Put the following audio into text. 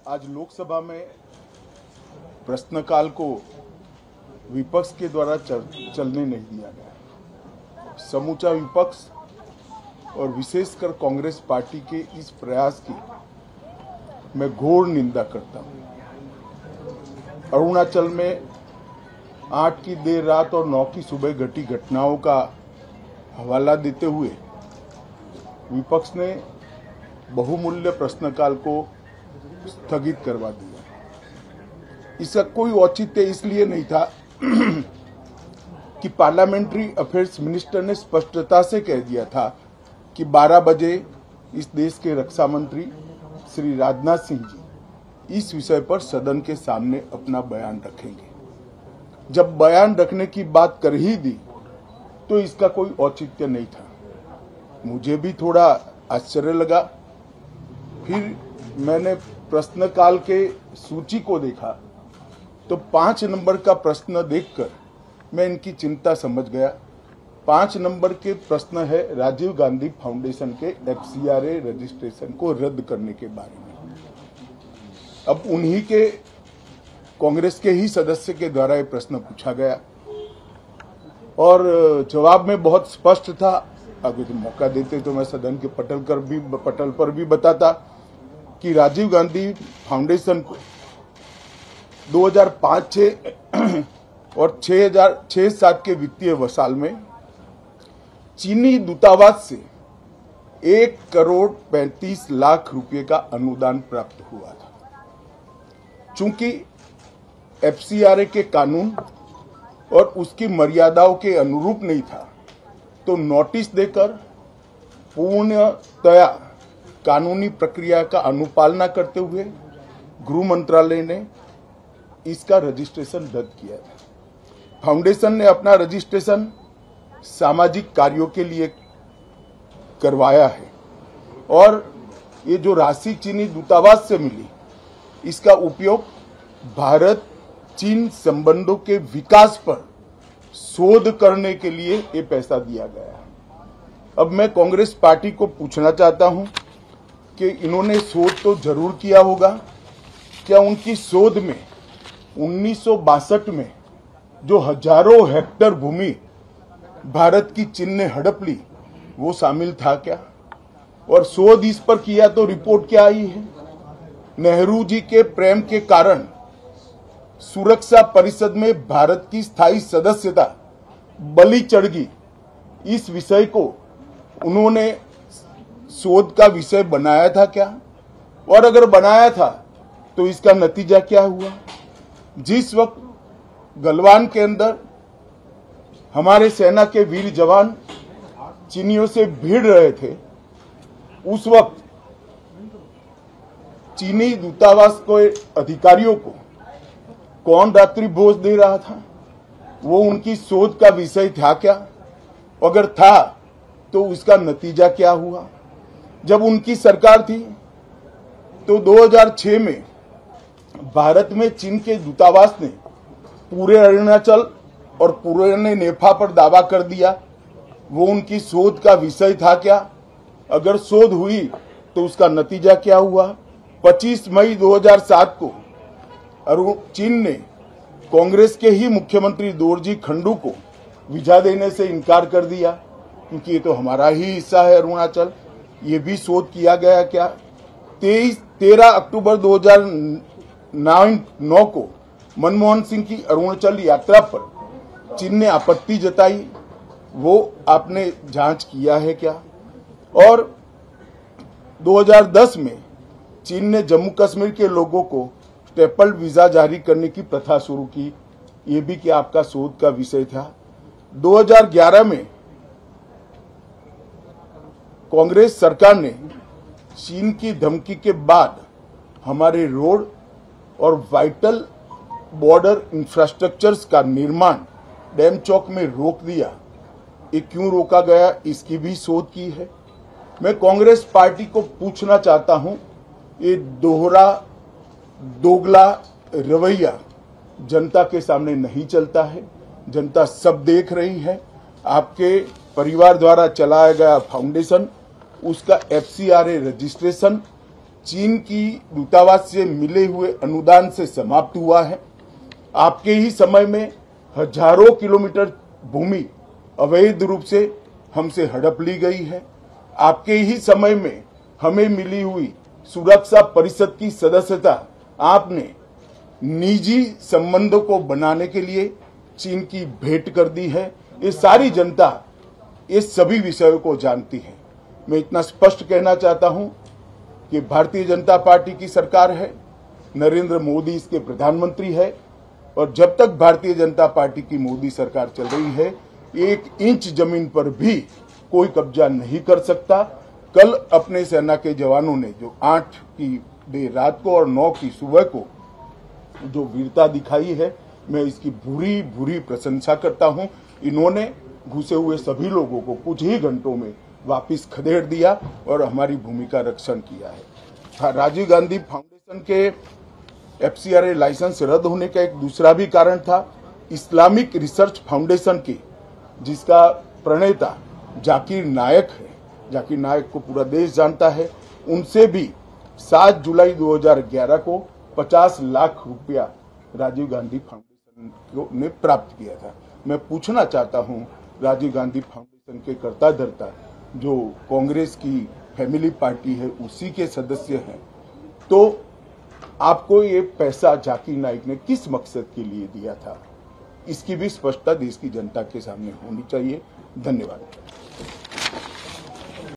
आज लोकसभा में प्रश्नकाल को विपक्ष के द्वारा चलने नहीं दिया गया। समूचा विपक्ष और विशेषकर कांग्रेस पार्टी के इस प्रयास की मैं घोर निंदा करता हूं। अरुणाचल में 8 की देर रात और 9 की सुबह घटी घटनाओं का हवाला देते हुए विपक्ष ने बहुमूल्य प्रश्नकाल को स्थगित करवा दिया। इसका कोई औचित्य इसलिए नहीं था कि पार्लियामेंट्री अफेयर्स मिनिस्टर ने स्पष्टता से कह दिया था कि 12 बजे इस देश के रक्षा मंत्री श्री राजनाथ सिंह जी इस विषय पर सदन के सामने अपना बयान रखेंगे। जब बयान रखने की बात कर ही दी तो इसका कोई औचित्य नहीं था। मुझे भी थोड़ा आश्चर्य लगा। फिर मैंने प्रश्नकाल के सूची को देखा तो 5 नंबर का प्रश्न देखकर मैं इनकी चिंता समझ गया। 5 नंबर के प्रश्न है राजीव गांधी फाउंडेशन के FCRA रजिस्ट्रेशन को रद्द करने के बारे में। अब उन्हीं के कांग्रेस के ही सदस्य के द्वारा ये प्रश्न पूछा गया और जवाब में बहुत स्पष्ट था। अगर तो मौका देते तो मैं सदन के पटल पर भी बताता कि राजीव गांधी फाउंडेशन को 2005-06 और 2006-07 के वित्तीय वर्ष में चीनी दूतावास से 1,35,00,000 रुपए का अनुदान प्राप्त हुआ था। चूंकि FCRA के कानून और उसकी मर्यादाओं के अनुरूप नहीं था तो नोटिस देकर पूर्णतया कानूनी प्रक्रिया का अनुपालना करते हुए गृह मंत्रालय ने इसका रजिस्ट्रेशन रद्द किया था। फाउंडेशन ने अपना रजिस्ट्रेशन सामाजिक कार्यों के लिए करवाया है और ये जो राशि चीनी दूतावास से मिली इसका उपयोग भारत चीन संबंधों के विकास पर शोध करने के लिए ये पैसा दिया गया। अब मैं कांग्रेस पार्टी को पूछना चाहता हूं कि इन्होंने शोध तो जरूर किया होगा। क्या उनकी शोध में 1962 में जो हजारों हेक्टेयर भूमि भारत की चीन ने हड़प ली वो शामिल था क्या? और शोध इस पर किया तो रिपोर्ट क्या आई है? नेहरू जी के प्रेम के कारण सुरक्षा परिषद में भारत की स्थायी सदस्यता बलि चढ़ गई। इस विषय को उन्होंने शोध का विषय बनाया था क्या? और अगर बनाया था तो इसका नतीजा क्या हुआ? जिस वक्त गलवान के अंदर हमारे सेना के वीर जवान चीनियों से भिड़ रहे थे उस वक्त चीनी दूतावास के अधिकारियों को कौन रात्रि भोज दे रहा था? वो उनकी शोध का विषय था क्या? अगर था तो उसका नतीजा क्या हुआ? जब उनकी सरकार थी तो 2006 में भारत में चीन के दूतावास ने पूरे अरुणाचल और पूरे नेफा पर दावा कर दिया। वो उनकी शोध का विषय था क्या? अगर शोध हुई तो उसका नतीजा क्या हुआ? 25 मई 2007 को चीन ने कांग्रेस के ही मुख्यमंत्री दोरजी खंडू को वीजा देने से इनकार कर दिया क्योंकि ये तो हमारा ही हिस्सा है अरुणाचल। ये भी शोध किया गया क्या? 13 अक्टूबर 2009 को मनमोहन सिंह की अरुणाचल यात्रा पर चीन ने आपत्ति जताई, वो आपने जांच किया है क्या? और 2010 में चीन ने जम्मू कश्मीर के लोगों को स्टेपल वीजा जारी करने की प्रथा शुरू की, ये भी क्या आपका शोध का विषय था? 2011 में कांग्रेस सरकार ने चीन की धमकी के बाद हमारे रोड और वाइटल बॉर्डर इंफ्रास्ट्रक्चर्स का निर्माण डैम चौक में रोक दिया। ये क्यों रोका गया इसकी भी शोध की है। मैं कांग्रेस पार्टी को पूछना चाहता हूं, ये दोगला रवैया जनता के सामने नहीं चलता है। जनता सब देख रही है। आपके परिवार द्वारा चलाया गया फाउंडेशन, उसका FCRA रजिस्ट्रेशन चीन की दूतावास से मिले हुए अनुदान से समाप्त हुआ है। आपके ही समय में हजारों किलोमीटर भूमि अवैध रूप से हमसे हड़प ली गई है। आपके ही समय में हमें मिली हुई सुरक्षा परिषद की सदस्यता आपने निजी संबंधों को बनाने के लिए चीन की भेंट कर दी है। ये सारी जनता इस सभी विषयों को जानती है। मैं इतना स्पष्ट कहना चाहता हूं कि भारतीय जनता पार्टी की सरकार है, नरेंद्र मोदी इसके प्रधानमंत्री है, और जब तक भारतीय जनता पार्टी की मोदी सरकार चल रही है, 1 इंच जमीन पर भी कोई कब्जा नहीं कर सकता। कल अपने सेना के जवानों ने जो 8 की देर रात को और 9 की सुबह को जो वीरता दिखाई है, मैं इसकी भूरी भूरी प्रशंसा करता हूं। इन्होंने घुसे हुए सभी लोगों को कुछ ही घंटों में वापस खदेड़ दिया और हमारी भूमि का रक्षण किया है। राजीव गांधी फाउंडेशन के FCRA लाइसेंस रद्द होने का एक दूसरा भी कारण था। इस्लामिक रिसर्च फाउंडेशन की, जिसका प्रणेता जाकिर नायक है, जाकिर नायक को पूरा देश जानता है, उनसे भी 7 जुलाई 2011 को 50 लाख रुपया राजीव गांधी फाउंडेशन ने प्राप्त किया था। मैं पूछना चाहता हूं, राजीव गांधी फाउंडेशन के कर्ता धर्ता जो कांग्रेस की फैमिली पार्टी है, उसी के सदस्य हैं, तो आपको ये पैसा जाकिर नाइक ने किस मकसद के लिए दिया था, इसकी भी स्पष्टता देश की जनता के सामने होनी चाहिए। धन्यवाद।